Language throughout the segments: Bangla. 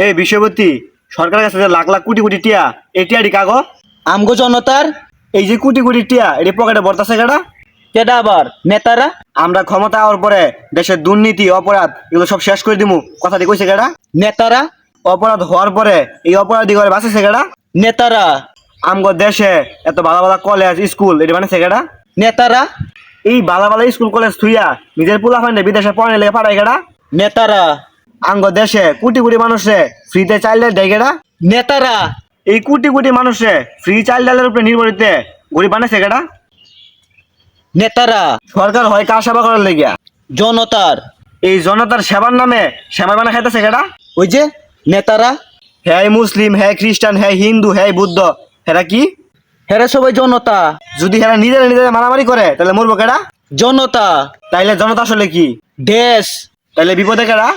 এই বিষয়বতী সরকারের কাছে যে লাখ লাখ কোটি কোটি টিয়া এই টিয়াটি কাগো আমগো জনতার। এই যে কোটি কোটি টিয়া এটি পকেটে ভরতাছে কেডা? কেডা আবার? নেতারা। আমরা ক্ষমতা হওয়ার পরে দেশের দুর্নীতি অপরাধ এগুলো সব শেষ করে দিমু কথাটি কইছে কেডা? নেতারা। অপরাধ হওয়ার পরে এই অপরাধী করে বাঁচেছে কেডা? নেতারা। আমগো দেশে এত ভালো ভালো কলেজ স্কুল এটি বানাইছে কেডা? নেতারা। এই ভালো ভালো স্কুল কলেজ থুইয়া নিজের পোলাপান্ডে বিদেশে পড়ানো লেগে পাঠায় কেডা? নেতারা। আমগো দেশে কোটি কোটি মানুষে ফ্রিতে চাইল্ড দেয় কেডা? নেতারা। এই কোটি কোটি মানুষে ফ্রি চাইল্ড ডালের উপরে নির্ভরিত গরিব বানাইছে কেডা? নেতারা। সরকার হয় কার সেবা করার লেগিয়া? জনতার। এই জনতার সেবার নামে সেবা বানা খাইতেছে কেডা? ওই যে নেতারা। হ্যাঁ মুসলিম, হ্যাঁ খ্রিস্টান, হ্যাঁ হিন্দু, হ্যাঁ বুদ্ধ, হেরা কি? হেরা সবাই জনতা। যদি হেরা নিজেরা নিজেরা মারামারি করে তাহলে মরবো কেডা? জনতা। তাইলে জনতা আসলে কি? দেশ। তাইলে বিপদে কেডা?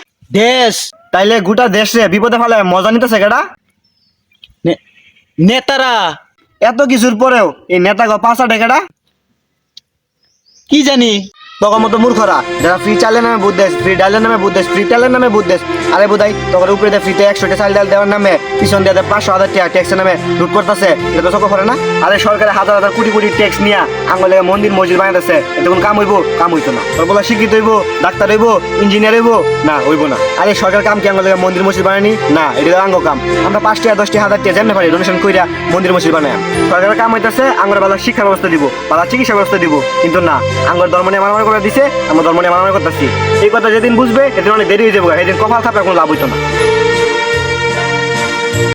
দেশ। তাইলে গোটা দেশে বিপদে ফেলে মজা নিতেছে কেডা? নেতারা। এত কিছুর পরেও এই নেতাগো পাঁচাটে কেডা? কি জানি। তখন মতো মূর্খরা যারা ফ্রি চালের নামে বুধ দেশ, ফ্রি ডালের নামে বুধ দেশ, ফ্রি তেলের নামে বুধ দেশ। আরে বুধাই তখন উপরে দিয়ে ফ্রিতে 100টা চাল ডাল দেওয়ার নামে পিছন দিয়ে 500,000 টাকা ট্যাক্সের নামে লুট করতেছে। এটা তো চোখে পড়ে না? আরে সরকারের হাজার হাজার কোটি কোটি ট্যাক্স নিয়ে আঙ্গলে মন্দির মসজিদ বানাইতেছে, এটা কোন কাম হইব? কাম হইতো না। তোর বলা শিক্ষিত হইব, ডাক্তার হইব, ইঞ্জিনিয়ার হইব? না হইব না। আরে সরকার কাম কি আঙ্গলে মন্দির মসজিদ বানানি? না, এটা আঙ্গ কাম। আমরা 5টা 10টা 1000 টাকা যেমন পারি ডোনেশন কইরা মন্দির মসজিদ বানাই। সরকারের কাম হইতেছে আঙ্গর ভালো শিক্ষা ব্যবস্থা দিব, ভালো চিকিৎসা ব্যবস্থা দিব, কিন্তু না, আঙ্গর ধর্ম নিয়ে মারামারি করে দিছে, আমরা ধর্ম নিয়ে মারামারি করতেছি। এই কথা যেদিন বুঝবে সেদিন অনেক দেরি হয়ে যাবো, সেদিন কপাল থাপে কোনো লাভ হইতো না।